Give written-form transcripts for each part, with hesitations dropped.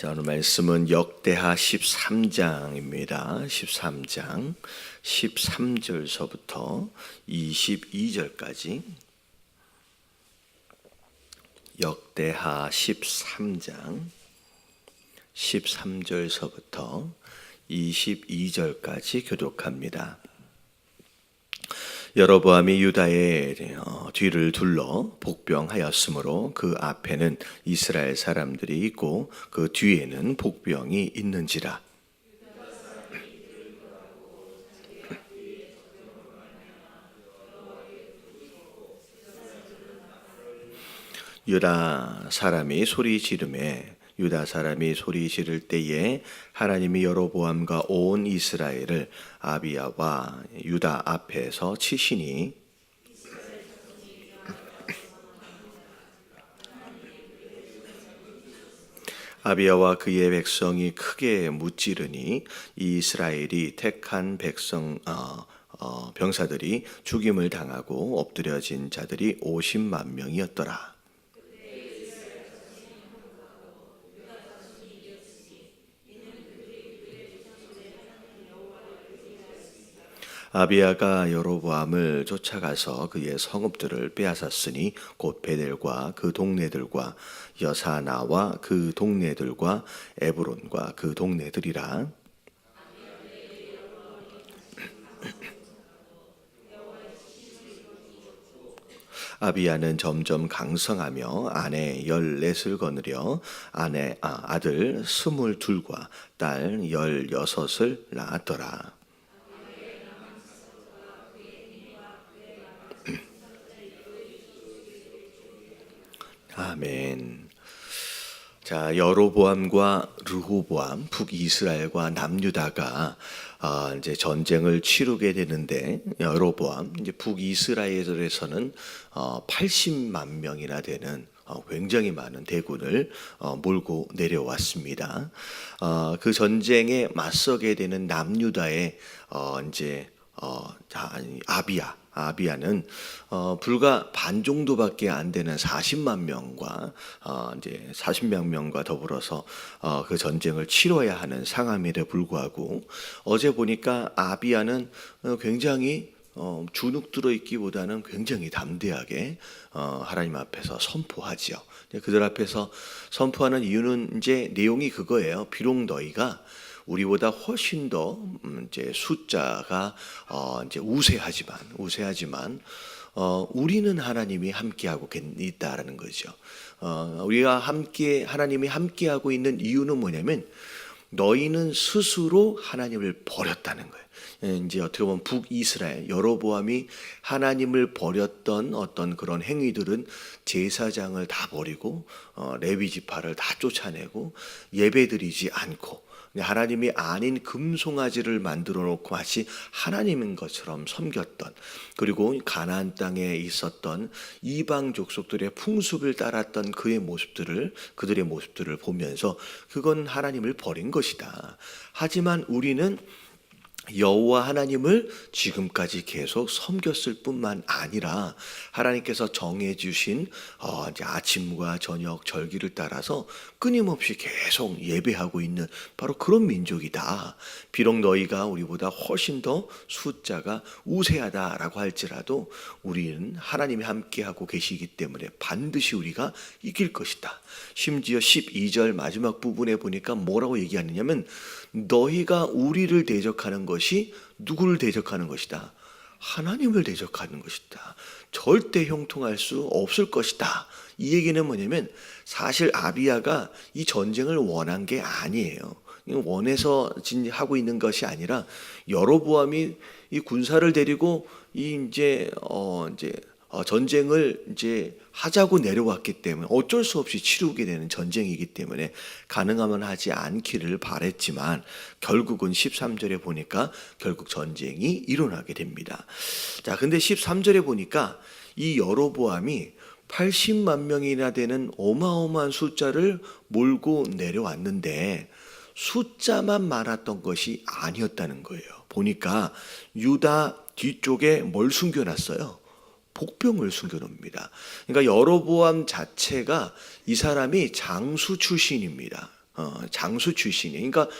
자, 오늘 말씀은 역대하 13장입니다. 13장 13절서부터 22절까지 역대하 13장 13절서부터 22절까지 교독합니다. 여로보암이 유다의 뒤를 둘러 복병하였으므로 그 앞에는 이스라엘 사람들이 있고 그 뒤에는 복병이 있는지라. 유다 사람이 소리 지를 때에 하나님이 여로보암과 온 이스라엘을 아비야와 유다 앞에서 치시니 아비야와 그의 백성이 크게 무찌르니 이스라엘이 택한 병사들이 죽임을 당하고 엎드려진 자들이 50만 명이었더라. 아비야가 여로보암을 쫓아가서 그의 성읍들을 빼앗았으니 곧 베델과 그 동네들과 여사나와 그 동네들과 에브론과 그 동네들이라. 아비야는 점점 강성하며 아내 14을 거느려 아들 22과 딸 16을 낳았더라. 아멘. 자, 여로보암과 르호보암, 북이스라엘과 남유다가 이제 전쟁을 치르게 되는데, 여로보암, 이제 북이스라엘에서는 80만 명이나 되는 굉장히 많은 대군을 몰고 내려왔습니다. 그 전쟁에 맞서게 되는 남유다의 아비야는 불과 반 정도밖에 안 되는 40만 명과 이제 40만 명과 더불어서 그 전쟁을 치러야 하는 상황임에도 불구하고 어제 보니까 아비야는 굉장히 주눅 들어 있기보다는 굉장히 담대하게 하나님 앞에서 선포하지요. 그들 앞에서 선포하는 이유는 이제 내용이 그거예요. 비록 너희가 우리보다 훨씬 더 이제 숫자가 이제 우세하지만 우리는 하나님이 함께하고 있다라는 거죠. 하나님이 함께하고 있는 이유는 뭐냐면 너희는 스스로 하나님을 버렸다는 거예요. 이제 어떻게 보면 북이스라엘 여로보암이 하나님을 버렸던 어떤 그런 행위들은 제사장을 다 버리고 레위 지파를 다 쫓아내고 예배드리지 않고 하나님이 아닌 금송아지를 만들어 놓고 마치 하나님인 것처럼 섬겼던, 그리고 가나안 땅에 있었던 이방 족속들의 풍습을 따랐던 그들의 모습들을 보면서 그건 하나님을 버린 것이다. 하지만 우리는 여호와 하나님을 지금까지 계속 섬겼을 뿐만 아니라 하나님께서 정해 주신 이제 아침과 저녁 절기를 따라서 끊임없이 계속 예배하고 있는 바로 그런 민족이다. 비록 너희가 우리보다 훨씬 더 숫자가 우세하다라고 할지라도 우리는 하나님이 함께하고 계시기 때문에 반드시 우리가 이길 것이다. 심지어 12절 마지막 부분에 보니까 뭐라고 얘기하느냐면 너희가 우리를 대적하는 것이 누구를 대적하는 것이다? 하나님을 대적하는 것이다. 절대 형통할 수 없을 것이다. 이 얘기는 뭐냐면 사실 아비야가 이 전쟁을 원한 게 아니에요. 원해서 하고 있는 것이 아니라 여로보암이 이 군사를 데리고 전쟁을 이제 하자고 내려왔기 때문에 어쩔 수 없이 치르게 되는 전쟁이기 때문에 가능하면 하지 않기를 바랬지만 결국은 13절에 보니까 결국 전쟁이 일어나게 됩니다. 자, 근데 13절에 보니까 이 여로보암이 80만 명이나 되는 어마어마한 숫자를 몰고 내려왔는데 숫자만 많았던 것이 아니었다는 거예요. 보니까 유다 뒤쪽에 뭘 숨겨놨어요? 복병을 숨겨놓습니다. 그러니까 여로보암 자체가 이 사람이 장수 출신입니다. 장수 출신이에요. 그러니까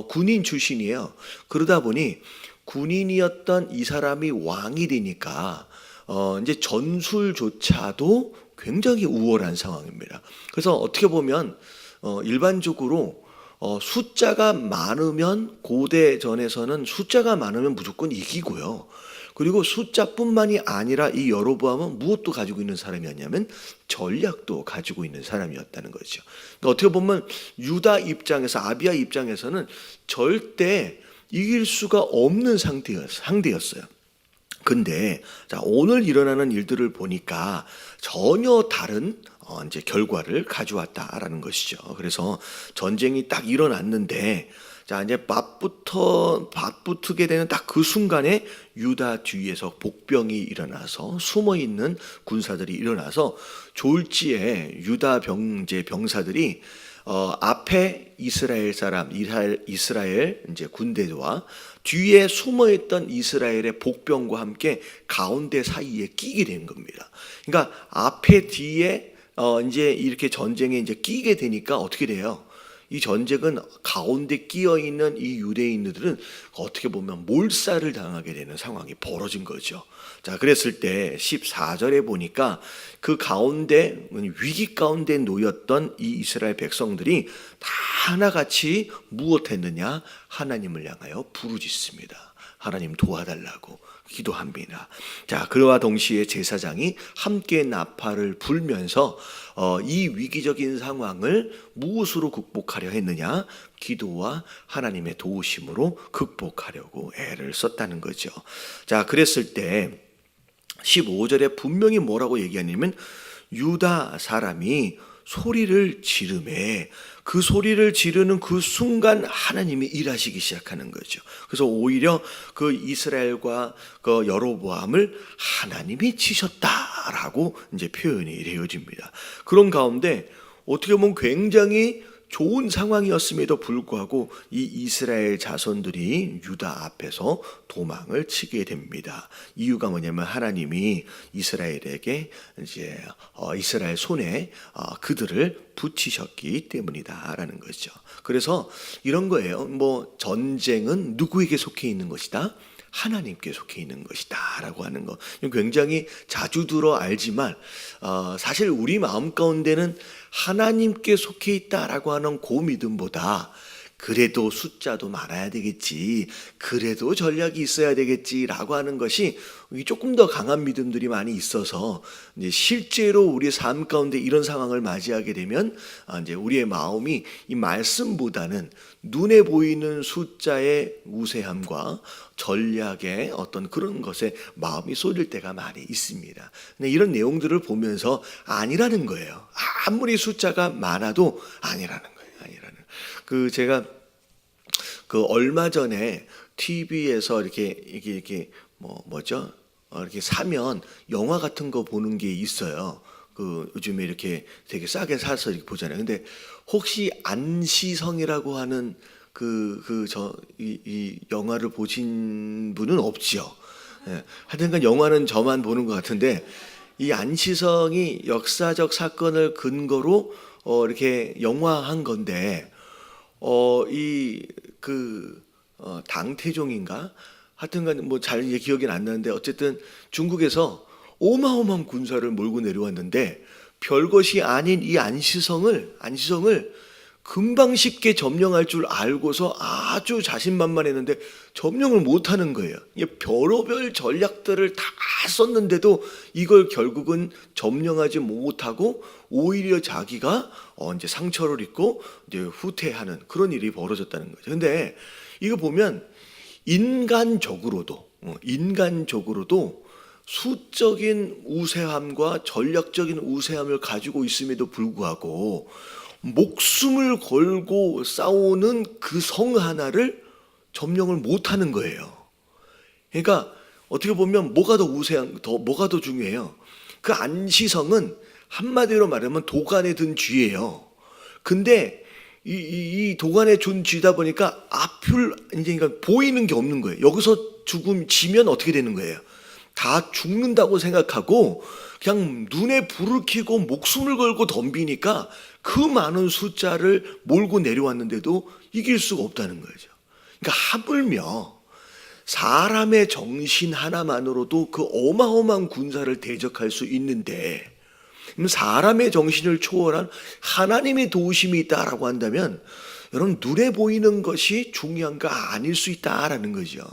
군인 출신이에요. 그러다 보니 군인이었던 이 사람이 왕이 되니까 이제 전술조차도 굉장히 우월한 상황입니다. 그래서 어떻게 보면 일반적으로 숫자가 많으면 고대전에서는 숫자가 많으면 무조건 이기고요. 그리고 숫자뿐만이 아니라 이 여로보암은 무엇도 가지고 있는 사람이었냐면 전략도 가지고 있는 사람이었다는 거죠. 그러니까 어떻게 보면 유다 입장에서, 아비야 입장에서는 절대 이길 수가 없는 상대였어요. 근데 자, 오늘 일어나는 일들을 보니까 전혀 다른 이제 결과를 가져왔다라는 것이죠. 그래서 전쟁이 딱 일어났는데, 자, 이제 맞붙게 되는 딱 그 순간에 유다 뒤에서 복병이 일어나서 숨어 있는 군사들이 일어나서 졸지에 유다 병사들이 앞에 이스라엘 이제 군대와 뒤에 숨어있던 이스라엘의 복병과 함께 가운데 사이에 끼게 된 겁니다. 그러니까 앞에 뒤에 이제 이렇게 전쟁에 이제 끼게 되니까 어떻게 돼요? 이 전쟁은 가운데 끼어 있는 이 유대인들은 어떻게 보면 몰살을 당하게 되는 상황이 벌어진 거죠. 자, 그랬을 때 14절에 보니까 그 가운데 위기 가운데 놓였던 이 이스라엘 백성들이 다 하나같이 무엇했느냐? 하나님을 향하여 부르짖습니다. 하나님 도와달라고 기도합니다. 자, 그와 동시에 제사장이 함께 나팔을 불면서 이 위기적인 상황을 무엇으로 극복하려 했느냐? 기도와 하나님의 도우심으로 극복하려고 애를 썼다는 거죠. 자, 그랬을 때 15절에 분명히 뭐라고 얘기하냐면 유다 사람이 소리를 지르매 그 소리를 지르는 그 순간 하나님이 일하시기 시작하는 거죠. 그래서 오히려 그 이스라엘과 그 여로보암을 하나님이 치셨다라고 이제 표현이 되어집니다. 그런 가운데 어떻게 보면 굉장히 좋은 상황이었음에도 불구하고 이 이스라엘 자손들이 유다 앞에서 도망을 치게 됩니다. 이유가 뭐냐면 하나님이 이스라엘에게 이제 이스라엘 손에 그들을 붙이셨기 때문이다라는 거죠. 그래서 이런 거예요. 뭐 전쟁은 누구에게 속해 있는 것이다? 하나님께 속해 있는 것이다라고 하는 거 굉장히 자주 들어 알지만 사실 우리 마음 가운데는 하나님께 속해 있다라고 하는 그 믿음보다 그래도 숫자도 많아야 되겠지, 그래도 전략이 있어야 되겠지라고 하는 것이 조금 더 강한 믿음들이 많이 있어서 이제 실제로 우리의 삶 가운데 이런 상황을 맞이하게 되면 이제 우리의 마음이 이 말씀보다는 눈에 보이는 숫자의 우세함과 전략의 어떤 그런 것에 마음이 쏠릴 때가 많이 있습니다. 근데 이런 내용들을 보면서 아니라는 거예요. 아무리 숫자가 많아도 아니라는 거예요. 제가 얼마 전에 TV에서 이렇게 이렇게 사면 영화 같은 거 보는 게 있어요. 요즘에 이렇게 되게 싸게 사서 이렇게 보잖아요. 근데 혹시 안시성이라고 하는 이 영화를 보신 분은 없지요. 예. 하여튼간 영화는 저만 보는 것 같은데 이 안시성이 역사적 사건을 근거로 이렇게 영화한 건데 당태종인가? 하여튼간 뭐 잘 기억이 안 나는데 어쨌든 중국에서 어마어마한 군사를 몰고 내려왔는데 별것이 아닌 이 안시성을 금방 쉽게 점령할 줄 알고서 아주 자신만만했는데 점령을 못하는 거예요. 별의별 전략들을 다 썼는데도 이걸 결국은 점령하지 못하고 오히려 자기가 이제 상처를 입고 이제 후퇴하는 그런 일이 벌어졌다는 거죠. 근데 이거 보면 인간적으로도 수적인 우세함과 전략적인 우세함을 가지고 있음에도 불구하고 목숨을 걸고 싸우는 그 성 하나를 점령을 못하는 거예요. 그러니까 어떻게 보면 뭐가 더 중요해요? 그 안시성은 한마디로 말하면 도간에 든 쥐예요. 근데 이 도간에 준 쥐다 보니까 앞을 이제 그러니까 보이는 게 없는 거예요. 여기서 지면 어떻게 되는 거예요? 다 죽는다고 생각하고 그냥 눈에 불을 켜고 목숨을 걸고 덤비니까 그 많은 숫자를 몰고 내려왔는데도 이길 수가 없다는 거죠. 그러니까 하물며 사람의 정신 하나만으로도 그 어마어마한 군사를 대적할 수 있는데, 사람의 정신을 초월한 하나님의 도우심이 있다라고 한다면 여러분, 눈에 보이는 것이 중요한가 아닐 수 있다라는 거죠.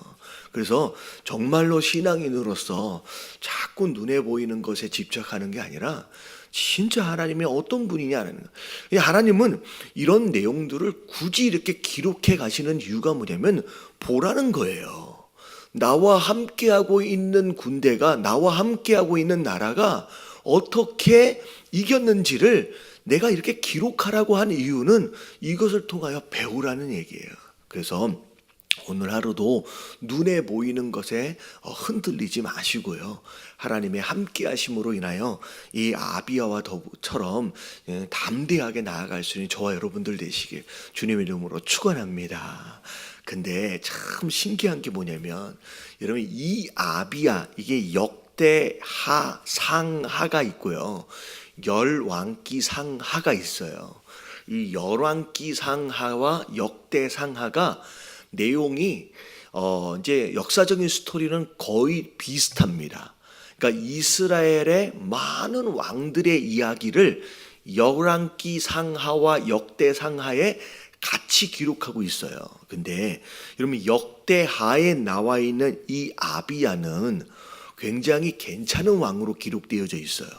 그래서 정말로 신앙인으로서 자꾸 눈에 보이는 것에 집착하는 게 아니라 진짜 하나님이 어떤 분이냐는 거예요. 하나님은 이런 내용들을 굳이 이렇게 기록해 가시는 이유가 뭐냐면 보라는 거예요. 나와 함께하고 있는 군대가, 나와 함께하고 있는 나라가 어떻게 이겼는지를 내가 이렇게 기록하라고 한 이유는 이것을 통하여 배우라는 얘기예요. 그래서 오늘 하루도 눈에 보이는 것에 흔들리지 마시고요. 하나님의 함께 하심으로 인하여 이 아비야와 더처럼 담대하게 나아갈 수 있는 저와 여러분들 되시길 주님의 이름으로 축원합니다. 근데 참 신기한 게 뭐냐면, 여러분, 이 아비야, 이게 역대하 상하가 있고요, 열왕기 상하가 있어요. 이 열왕기 상하와 역대 상하가 내용이 이제 역사적인 스토리는 거의 비슷합니다. 그러니까 이스라엘의 많은 왕들의 이야기를 열왕기 상하와 역대 상하에 같이 기록하고 있어요. 근데 여러분, 역대하에 나와 있는 이 아비야는 굉장히 괜찮은 왕으로 기록되어져 있어요.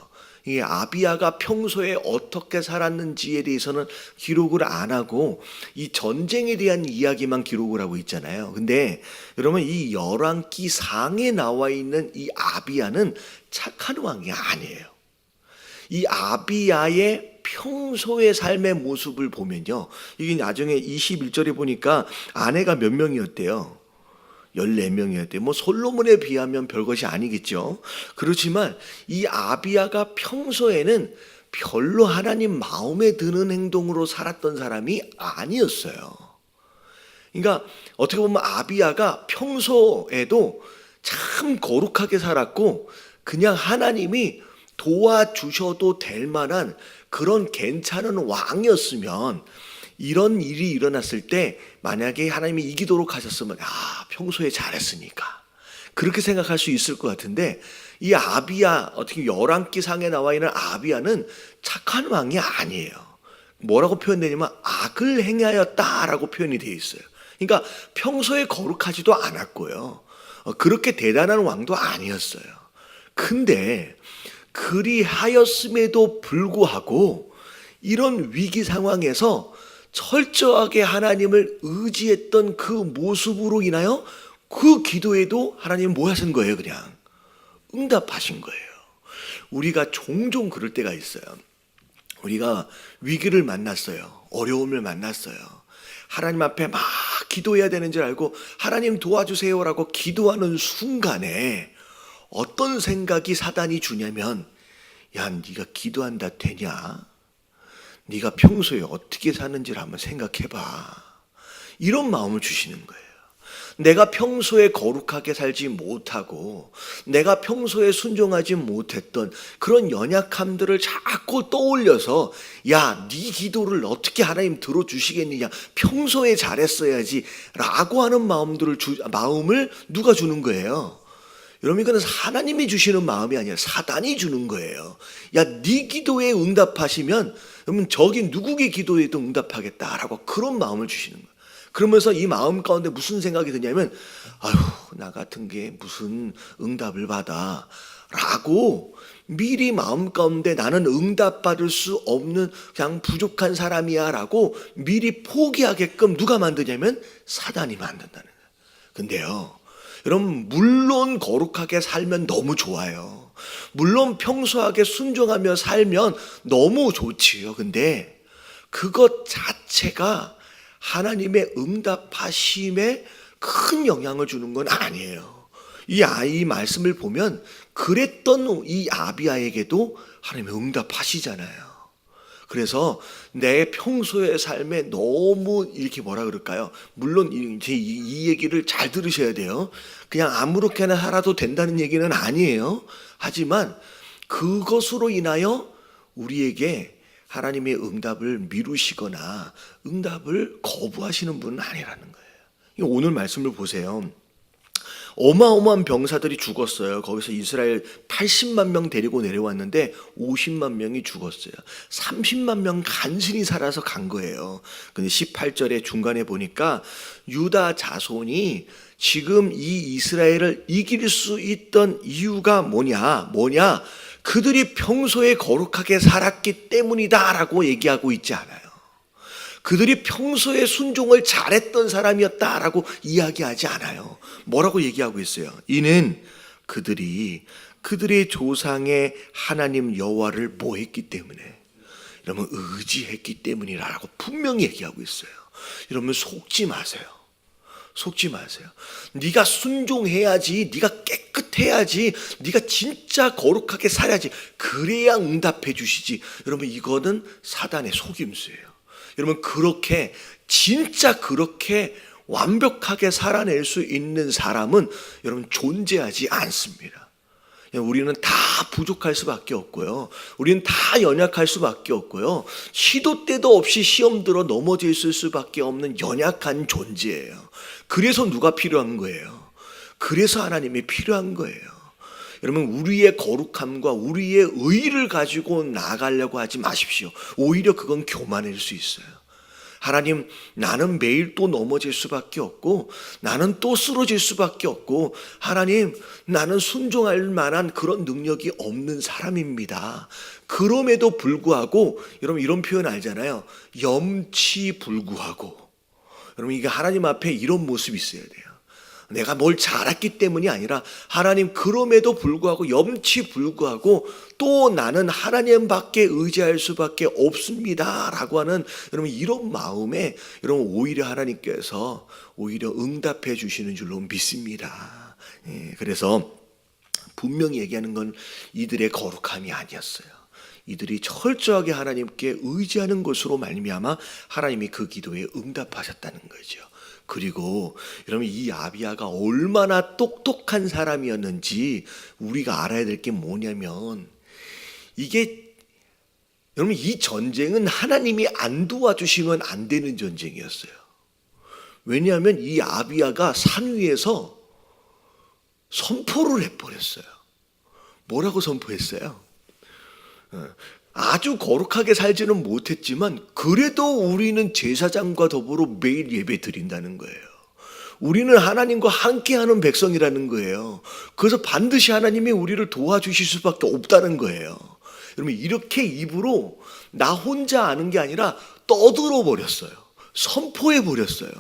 이 아비야가 평소에 어떻게 살았는지에 대해서는 기록을 안 하고 이 전쟁에 대한 이야기만 기록을 하고 있잖아요. 근데 여러분, 이 열왕기 상에 나와 있는 이 아비야는 착한 왕이 아니에요. 이 아비야의 평소의 삶의 모습을 보면요, 이게 나중에 21절에 보니까 아내가 몇 명이었대요? 14명이었대요. 뭐 솔로몬에 비하면 별것이 아니겠죠. 그렇지만 이 아비야가 평소에는 별로 하나님 마음에 드는 행동으로 살았던 사람이 아니었어요. 그러니까 어떻게 보면 아비야가 평소에도 참 거룩하게 살았고, 그냥 하나님이 도와주셔도 될 만한 그런 괜찮은 왕이었으면, 이런 일이 일어났을 때 만약에 하나님이 이기도록 하셨으면 평소에 잘했으니까 그렇게 생각할 수 있을 것 같은데, 이 아비야, 어떻게 열왕기 상에 나와 있는 아비야는 착한 왕이 아니에요. 뭐라고 표현되냐면 악을 행하였다라고 표현이 되어 있어요. 그러니까 평소에 거룩하지도 않았고요, 그렇게 대단한 왕도 아니었어요. 근데 그리하였음에도 불구하고 이런 위기 상황에서 철저하게 하나님을 의지했던 그 모습으로 인하여 그 기도에도 하나님은 뭐 하신 거예요? 그냥 응답하신 거예요. 우리가 종종 그럴 때가 있어요. 우리가 위기를 만났어요. 어려움을 만났어요. 하나님 앞에 막 기도해야 되는 줄 알고 하나님 도와주세요라고 기도하는 순간에 어떤 생각이 사단이 주냐면, 야, 네가 기도한다 되냐? 네가 평소에 어떻게 사는지를 한번 생각해봐. 이런 마음을 주시는 거예요. 내가 평소에 거룩하게 살지 못하고 내가 평소에 순종하지 못했던 그런 연약함들을 자꾸 떠올려서, 야, 네 기도를 어떻게 하나님 들어주시겠느냐, 평소에 잘했어야지 라고 하는 마음을 누가 주는 거예요? 여러분, 이거는 하나님이 주시는 마음이 아니라 사단이 주는 거예요. 야, 네 기도에 응답하시면 그러면 저기 누구의 기도에도 응답하겠다라고 그런 마음을 주시는 거예요. 그러면서 이 마음 가운데 무슨 생각이 드냐면, 아휴, 나 같은 게 무슨 응답을 받아 라고 미리 마음 가운데 나는 응답받을 수 없는 그냥 부족한 사람이야 라고 미리 포기하게끔 누가 만드냐면 사단이 만든다는 거예요. 근데요, 여러분, 물론 거룩하게 살면 너무 좋아요. 물론 평소하게 순종하며 살면 너무 좋지요. 근데 그것 자체가 하나님의 응답하심에 큰 영향을 주는 건 아니에요. 이 말씀을 보면 그랬던 이 아비야에게도 하나님이 응답하시잖아요. 그래서 내 평소의 삶에 너무 이렇게 뭐라 그럴까요? 물론 이 얘기를 잘 들으셔야 돼요. 그냥 아무렇게나 살아도 된다는 얘기는 아니에요. 하지만 그것으로 인하여 우리에게 하나님의 응답을 미루시거나 응답을 거부하시는 분은 아니라는 거예요. 오늘 말씀을 보세요. 어마어마한 병사들이 죽었어요. 거기서 이스라엘 80만 명 데리고 내려왔는데 50만 명이 죽었어요. 30만 명 간신히 살아서 간 거예요. 근데 18절에 중간에 보니까 유다 자손이 지금 이 이스라엘을 이길 수 있던 이유가 뭐냐? 그들이 평소에 거룩하게 살았기 때문이다라고 얘기하고 있지 않아요. 그들이 평소에 순종을 잘했던 사람이었다라고 이야기하지 않아요. 뭐라고 얘기하고 있어요? 이는 그들의 조상의 하나님 여호와를 뭐 했기 때문에, 여러분 의지했기 때문이라고 분명히 얘기하고 있어요. 여러분 속지 마세요. 네가 순종해야지, 네가 깨끗해야지, 네가 진짜 거룩하게 살아야지, 그래야 응답해 주시지. 여러분 이거는 사단의 속임수예요. 여러분 진짜 그렇게 완벽하게 살아낼 수 있는 사람은 여러분 존재하지 않습니다. 우리는 다 부족할 수밖에 없고요. 우리는 다 연약할 수밖에 없고요. 시도 때도 없이 시험 들어 넘어져 있을 수밖에 없는 연약한 존재예요. 그래서 누가 필요한 거예요? 그래서 하나님이 필요한 거예요. 여러분 우리의 거룩함과 우리의 의의를 가지고 나아가려고 하지 마십시오. 오히려 그건 교만일 수 있어요. 하나님, 나는 매일 또 넘어질 수밖에 없고 나는 또 쓰러질 수밖에 없고 하나님, 나는 순종할 만한 그런 능력이 없는 사람입니다. 그럼에도 불구하고, 여러분 이런 표현 알잖아요. 염치불구하고. 여러분 이게 하나님 앞에 이런 모습이 있어야 돼요. 내가 뭘 잘했기 때문이 아니라 하나님, 그럼에도 불구하고 염치불구하고 또 나는 하나님밖에 의지할 수밖에 없습니다 라고 하는 여러분 이런 마음에 여러분 오히려 하나님께서 오히려 응답해 주시는 줄로 믿습니다. 그래서 분명히 얘기하는 건 이들의 거룩함이 아니었어요. 이들이 철저하게 하나님께 의지하는 것으로 말미암아 하나님이 그 기도에 응답하셨다는 거죠. 그리고 여러분 이 아비야가 얼마나 똑똑한 사람이었는지 우리가 알아야 될 게 뭐냐면, 이게 여러분 이 전쟁은 하나님이 안 도와주시면 안 되는 전쟁이었어요. 왜냐하면 이 아비야가 산 위에서 선포를 해버렸어요. 뭐라고 선포했어요? 아주 거룩하게 살지는 못했지만 그래도 우리는 제사장과 더불어 매일 예배 드린다는 거예요. 우리는 하나님과 함께하는 백성이라는 거예요. 그래서 반드시 하나님이 우리를 도와주실 수밖에 없다는 거예요. 여러분 이렇게 입으로 나 혼자 아는 게 아니라 떠들어 버렸어요. 선포해 버렸어요.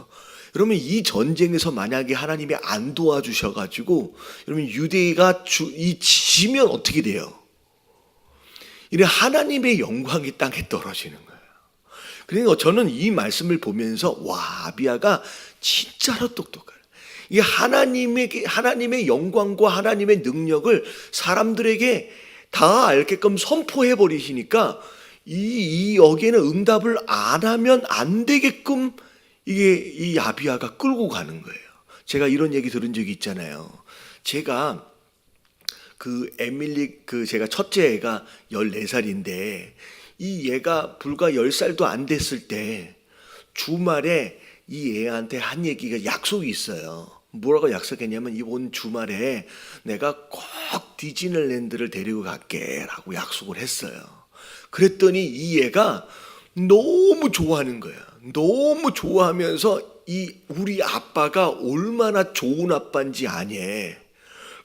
여러분 이 전쟁에서 만약에 하나님이 안 도와주셔가지고 여러분 유대가 지면 어떻게 돼요? 이래 하나님의 영광이 땅에 떨어지는 거예요. 그러니까 저는 이 말씀을 보면서 아비야가 진짜로 똑똑해요. 이 하나님의 영광과 하나님의 능력을 사람들에게 다 알게끔 선포해 버리시니까 여기에는 응답을 안 하면 안 되게끔 이 아비야가 끌고 가는 거예요. 제가 이런 얘기 들은 적이 있잖아요. 제가 제가 첫째 애가 14살인데 이 얘가 불과 10살도 안 됐을 때 주말에 이 애한테 한 얘기가 약속이 있어요. 뭐라고 약속했냐면 이번 주말에 내가 꼭 디즈니랜드를 데리고 갈게 라고 약속을 했어요. 그랬더니 이 애가 너무 좋아하는 거야. 너무 좋아하면서 우리 아빠가 얼마나 좋은 아빠인지 아냐.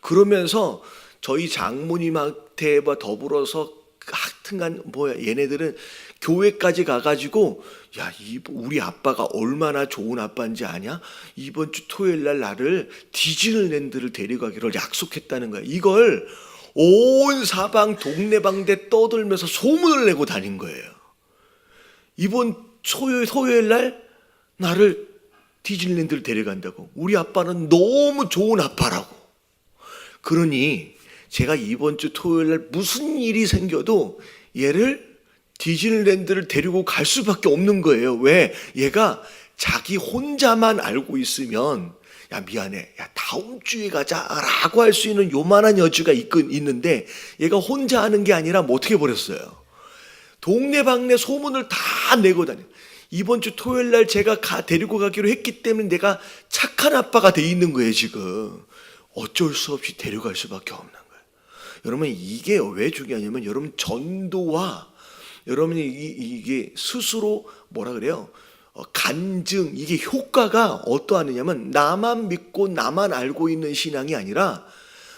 그러면서 저희 장모님한테 더불어서 하여튼간 얘네들은 교회까지 가가지고 우리 아빠가 얼마나 좋은 아빠인지 아냐? 이번 주 토요일 날 나를 디즈니랜드를 데려가기를 약속했다는 거야. 이걸 온 사방 동네방네 떠들면서 소문을 내고 다닌 거예요. 이번 토요일 날 나를 디즈니랜드를 데려간다고. 우리 아빠는 너무 좋은 아빠라고. 그러니 제가 이번 주 토요일 날 무슨 일이 생겨도 얘를 디즈니랜드를 데리고 갈 수밖에 없는 거예요. 왜? 얘가 자기 혼자만 알고 있으면 야 미안해, 야 다음 주에 가자라고 할 수 있는 요만한 여지가 있는데 얘가 혼자 하는 게 아니라 뭐 어떻게 버렸어요? 동네방네 소문을 다 내고 다녀. 이번 주 토요일 날 제가 데리고 가기로 했기 때문에 내가 착한 아빠가 돼 있는 거예요 지금. 어쩔 수 없이 데려갈 수밖에 없는 거예요. 여러분 이게 왜 중요하냐면 여러분 전도와 여러분이 이게 스스로 뭐라 그래요? 간증, 이게 효과가 어떠하느냐면 나만 믿고 나만 알고 있는 신앙이 아니라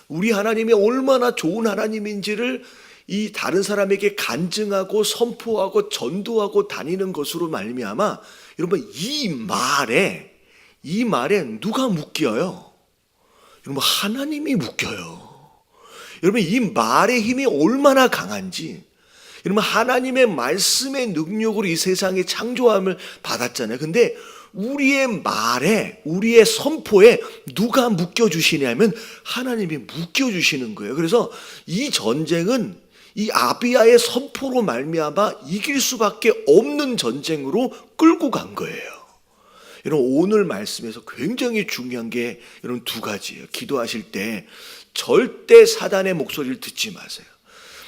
우리 하나님이 얼마나 좋은 하나님인지를 이 다른 사람에게 간증하고 선포하고 전도하고 다니는 것으로 말미암아 여러분 이 말에 누가 묶여요? 여러분 하나님이 묶여요. 여러분 이 말의 힘이 얼마나 강한지, 여러분 하나님의 말씀의 능력으로 이 세상의 창조함을 받았잖아요. 근데 우리의 말에, 우리의 선포에 누가 묶여주시냐면 하나님이 묶여주시는 거예요. 그래서 이 전쟁은 이 아비야의 선포로 말미암아 이길 수밖에 없는 전쟁으로 끌고 간 거예요. 여러분 오늘 말씀에서 굉장히 중요한 게 여러분 두 가지예요. 기도하실 때 절대 사단의 목소리를 듣지 마세요.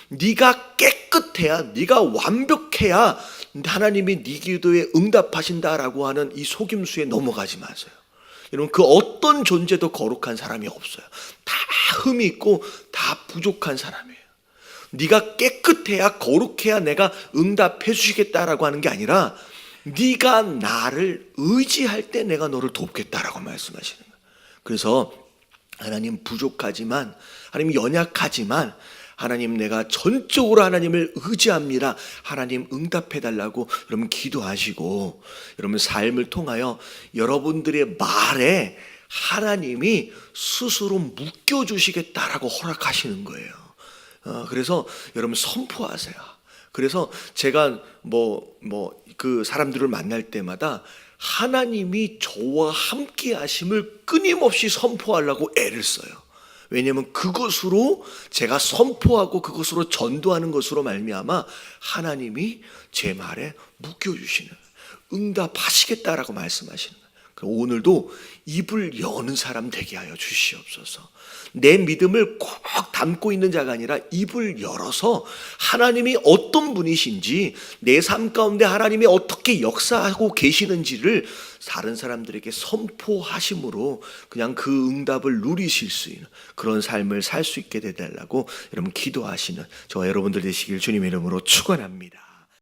네가 깨끗해야, 네가 완벽해야 하나님이 네 기도에 응답하신다라고 하는 이 속임수에 넘어가지 마세요. 여러분 그 어떤 존재도 거룩한 사람이 없어요. 다 흠이 있고 다 부족한 사람이에요. 네가 깨끗해야, 거룩해야 내가 응답해 주시겠다라고 하는 게 아니라 네가 나를 의지할 때 내가 너를 돕겠다라고 말씀하시는 거예요. 그래서 하나님 부족하지만, 하나님 연약하지만 하나님 내가 전적으로 하나님을 의지합니다. 하나님 응답해달라고 여러분 기도하시고 여러분 삶을 통하여 여러분들의 말에 하나님이 스스로 묶여주시겠다라고 허락하시는 거예요. 그래서 여러분 선포하세요. 그래서 제가 그 사람들을 만날 때마다 하나님이 저와 함께 하심을 끊임없이 선포하려고 애를 써요. 왜냐하면 그것으로 제가 선포하고 그것으로 전도하는 것으로 말미암아 하나님이 제 말에 묶여주시는, 응답하시겠다라고 말씀하시는 거예요. 오늘도 입을 여는 사람 되게 하여 주시옵소서. 내 믿음을 꼭 담고 있는 자가 아니라 입을 열어서 하나님이 어떤 분이신지, 내 삶 가운데 하나님이 어떻게 역사하고 계시는지를 다른 사람들에게 선포하심으로 그냥 그 응답을 누리실 수 있는 그런 삶을 살 수 있게 되달라고 여러분 기도하시는 저와 여러분들 되시길 주님의 이름으로 축원합니다.